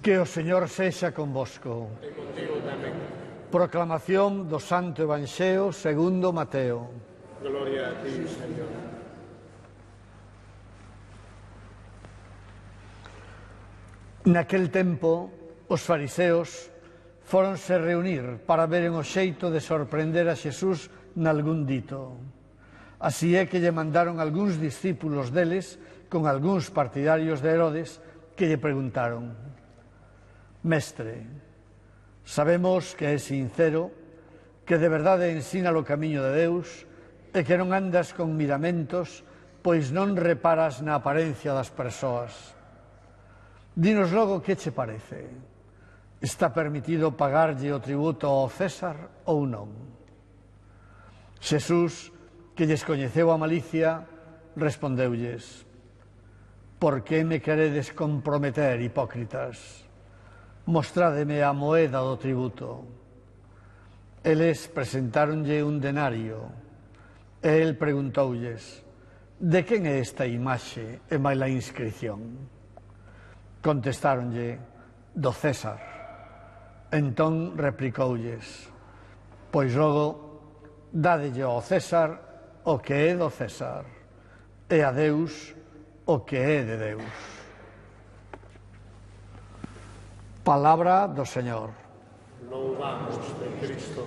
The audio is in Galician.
Que o Señor sexa convosco. E contigo tamén. Proclamación do Santo Evanxeo segundo Mateo. Gloria a ti, Señor. Naquel tempo, os fariseos fóronse reunir para veren o xeito de sorprender a Xesús nalgún dito. Así é que lle mandaron algúns discípulos deles con algúns partidarios de Herodes que lle preguntaron: Mestre, sabemos que é sincero, que de verdade ensina o camiño de Deus e que non andas con miramentos, pois non reparas na apariencia das persoas. Dinos logo que che parece. Está permitido pagarlle o tributo ao César ou non? Xesús, que lles coñeceu a malicia, respondeulles: Por que me queredes comprometer, hipócritas? Mostrádeme a moeda do tributo. Eles presentáronlle un denario, e el preguntoulles: De quen é esta imaxe e máis a inscripción? Contestáronlle: Do César. Entón replicoulles: Pois logo, dádelle ao César o que é do César, e a Deus o que é de Deus. Palabra do Señor. Louvamos de Cristo.